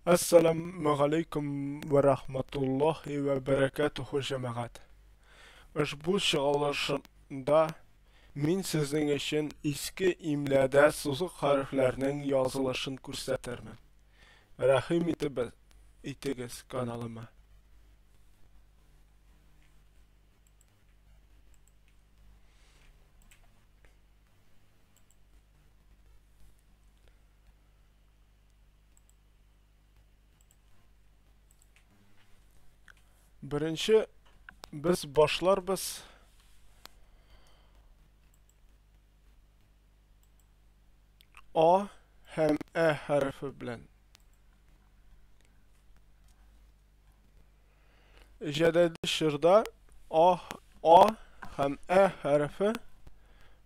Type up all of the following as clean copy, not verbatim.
Assalamu alaikum ve rahmetullahi ve berekatuhu cemaat. Ushbu chig'ilishda men sizning uchun eski imlada so'ziq harflarining yozilishini ko'rsatarman. Rahim etib etigiz kanalıma. Birinchi biz boshlarmiz A hem E harfi bilan. Ijadagi she'rda A hem E harfi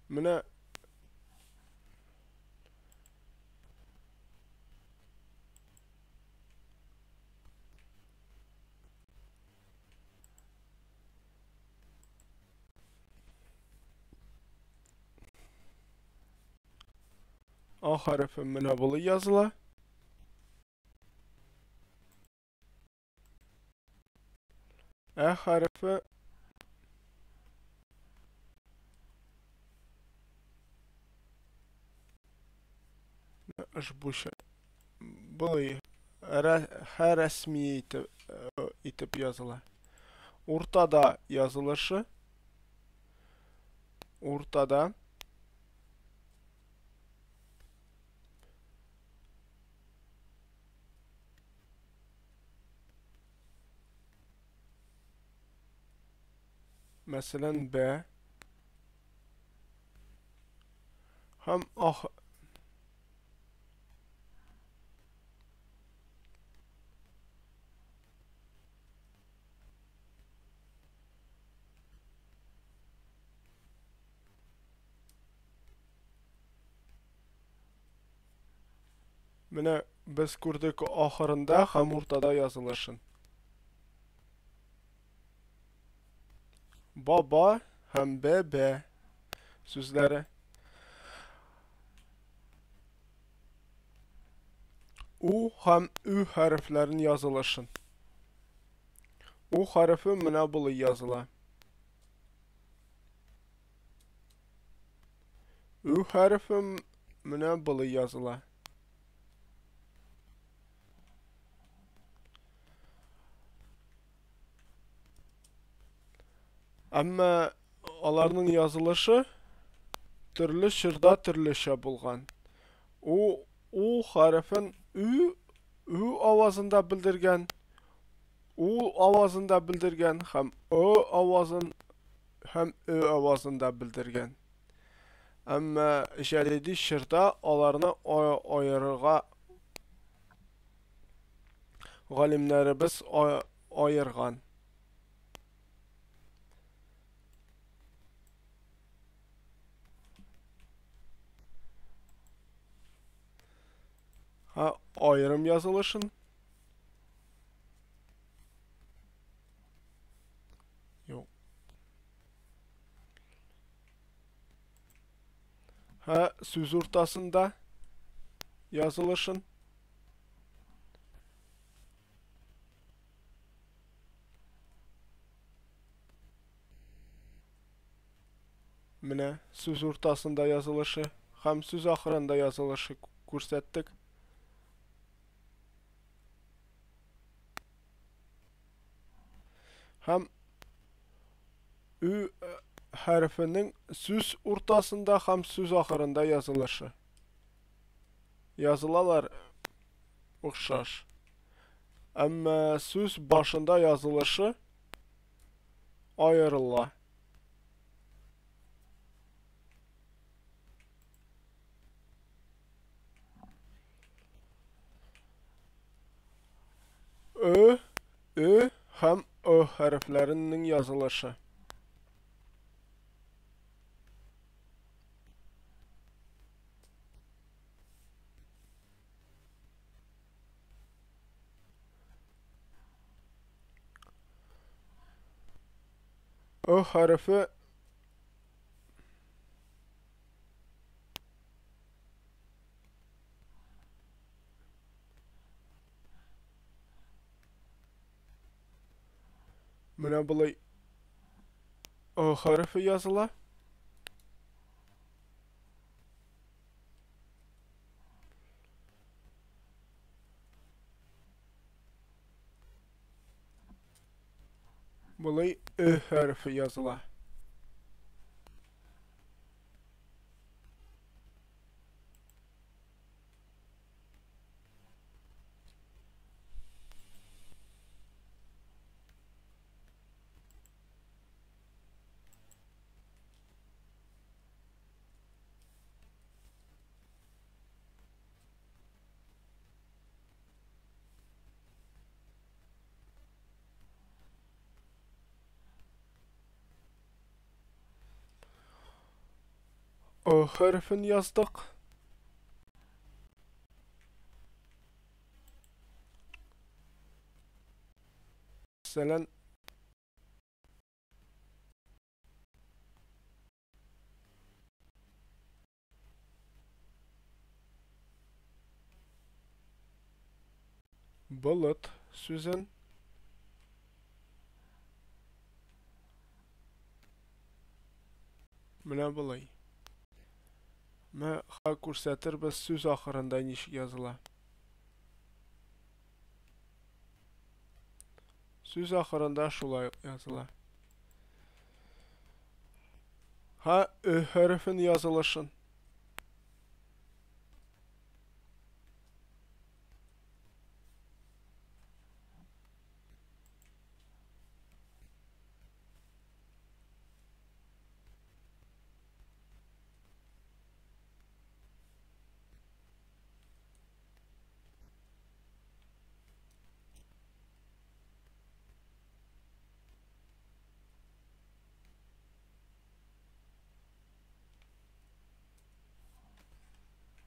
mana A harfi mana bu yazıla. E harfi ushbu bu rasmiy etib yazıla. O'rtada yazılışı o'rtada mesela B hem mana biz ko'rdik oxirida ham o'rtada yozilishini. Baba hem B so'zlari U hem Ü harflerini yazılışın. U harfi mana bu yazıla. Ü harfi mana bu yazıla. Ama onlarning yazılışı türlü şirda türlüşe bulgan. U harfin Ü avazında bildirgen, U avazında bildirgen hem O avazın hem Ö avazında bildirgen. Ama ijadiyy şirda onlarni ayırıga galimlerimiz ayırgan. Ha ayrım yazılışın. Yok. Ha söz ortasında yazılışın. Mine söz ortasında yazılışı hem söz ahırında yazılışı ko'rsatdik. Hem Ü harfinin söz ortasında hem söz ahırında yazılışı. Yazılalar o'xshash. Ama söz başında yazılışı ayrıla. Ö hem O harflerinin yazılışı. O harfi Менә булай harfi yazıla. Bulay harfi yazıla. O harfini yazdık. Mesela bulut sözün menə bulay. Mə ko'rsatir biz söz axırında nişik yazıla. Söz axırında şulay yazıla. Ha harfin yazılışın.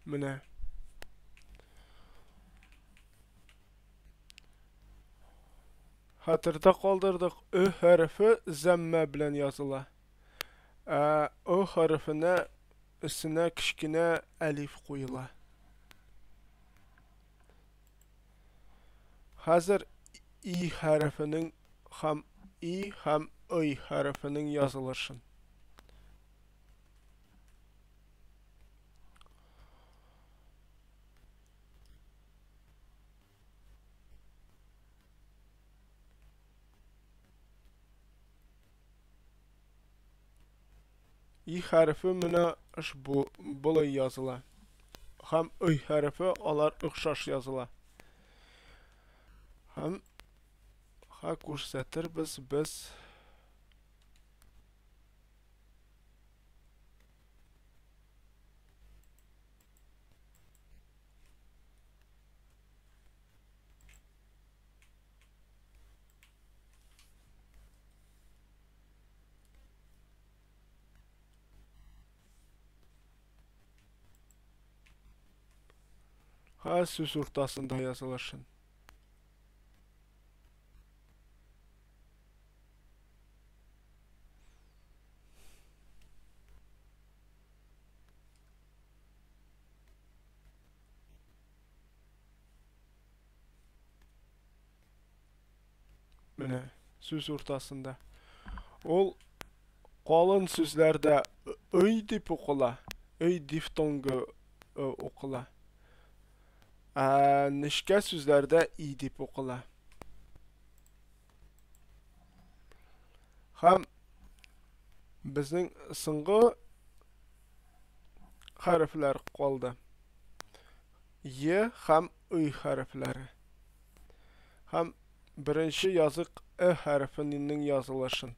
Menə. Hatırda qaldırdıq. Harfi zəmmə bilən yazıla. O harfinə üstünə kiçkinə əlif qoyula. Hazır i harfinin ham i ham öy harfinin yazılışın. I harfi menə bu bulay yazıla. Ham öy harfi alar oxşaş yazıla. Ham ha ko'rsatir biz ha söz ortasında yazılışın. Menə söz ortasında. Ol qalın sözlərdə öy dip oqula. Öy diftongu oqula. Nişkə sözlərdə i dip oqula. Ham bizning so'nggi harflar qoldi. Y ham öy harflari. Ham birinchi yoziq harfining yazılışın.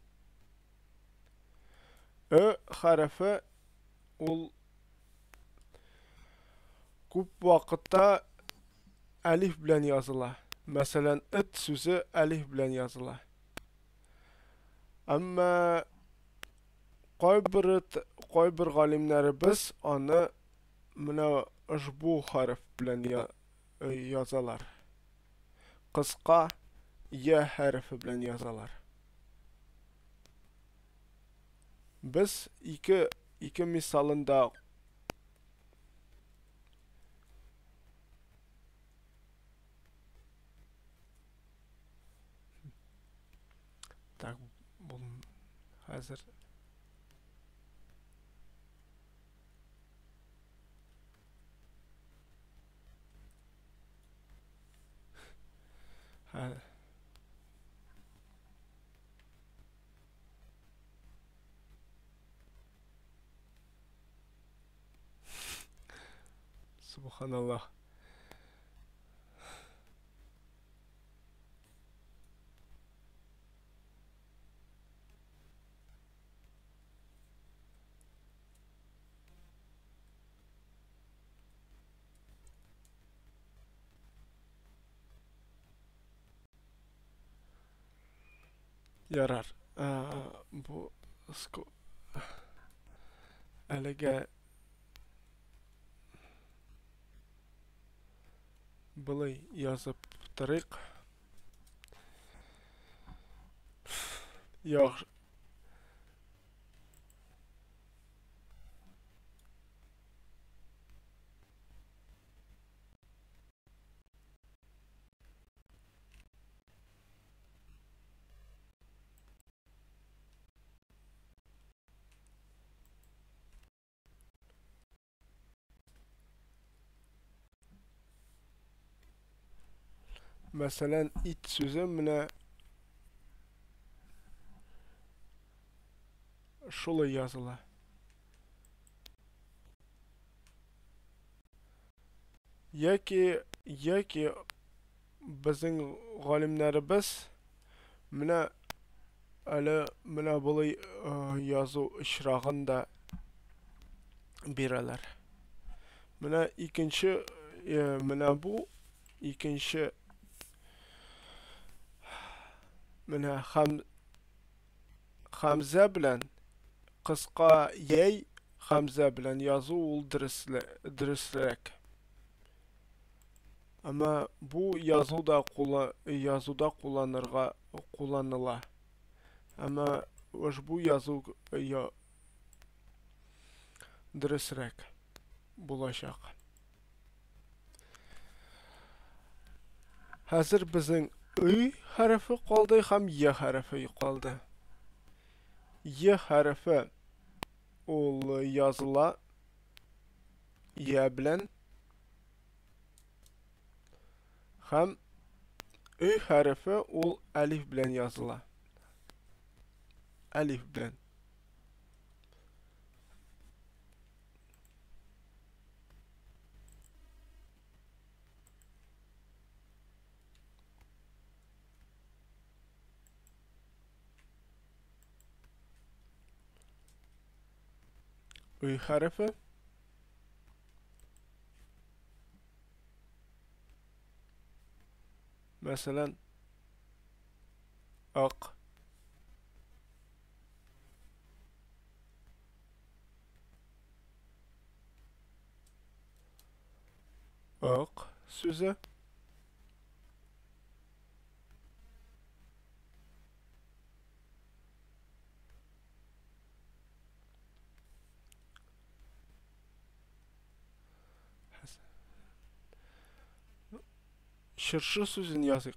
Harfi ol ko'p vaqtda alif bilan yazıla. Masalan, it so'zi alif bilan yazıla. Amma qoy bir g'olimlari biz onu mana ushbu harf bilan yozalar. Qisqa y harfi bilan yozalar. Biz iki misolunda Так, бул хәзер Subhanallah. Yarar. Bu әлегә былай язып торыйк. Яхшы. Мәсәлән, ит сүзе менә шулай языла. Яки безнең галимнәребез менә әле менә булай язу очрагын да бирәләр. Менә икенче менә бу икенче менә Хамза белән кыска яй Хамза белән язу ул дөресрәк. Ama bu yazıda kullanıla. Ama bu yazı dürüsrek bulacak. Hazır bizim I harfi kaldı hem Y harfi kaldı. Y harfi ol yazıla Y bilen hem I harfi ol alif bilen yazıla. Alif bilen. I harfi mesela ak sözü şırşı sözün yazık.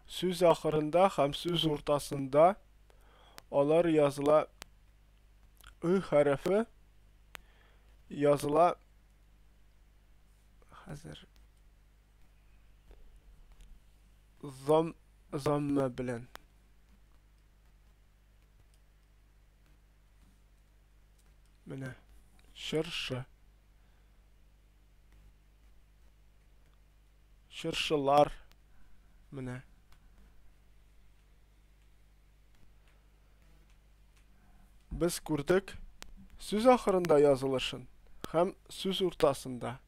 Söz ahırında hem söz ortasında olar yazıla I harfi yazıla hazır zamme bilen mene şırşılar mene biz gördük söz ahırında yazılışın hem söz ortasında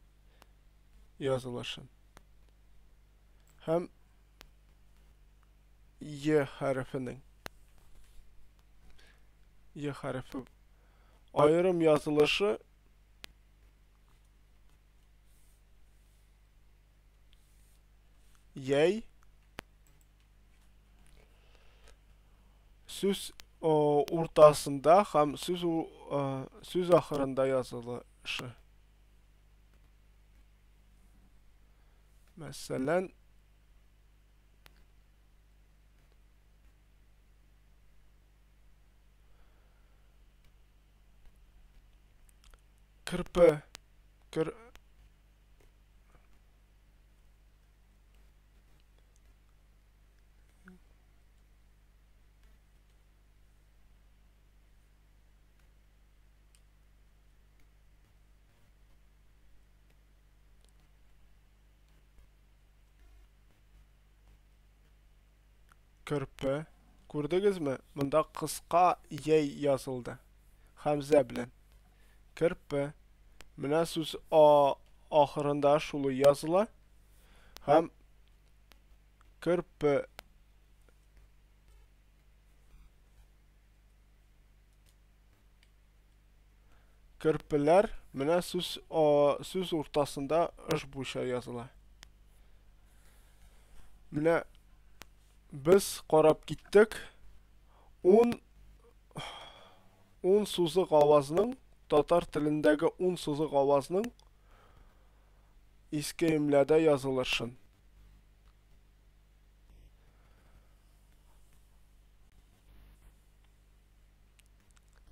yazılışın hem Y harfinin Y harfi ayrım yazılışı yey сүз уртасында һәм сүз ахырында язылышы. Мәсәлән, кірпі, Көрпе. Күрдегезме? Монда кыска яй язылды. Хәмзә белән. Көрпе. Менә сүз ахырында шулай языла. Һәм көрпе. Көрпеләр менә сүз уртасында эш буйча языла. Менә biz карап киттек. 10 сузык авазның, татар телендәге 10 сузык авазның иске имләдә язылышын.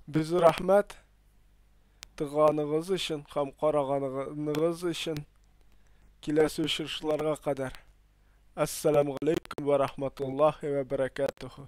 Biz рәхмәт тыганыгыз өчен һәм караганыгыз өчен. Киләсе очышларга кадәр. Ассаламу алейкум ва рахматуллахи ва баракатуху.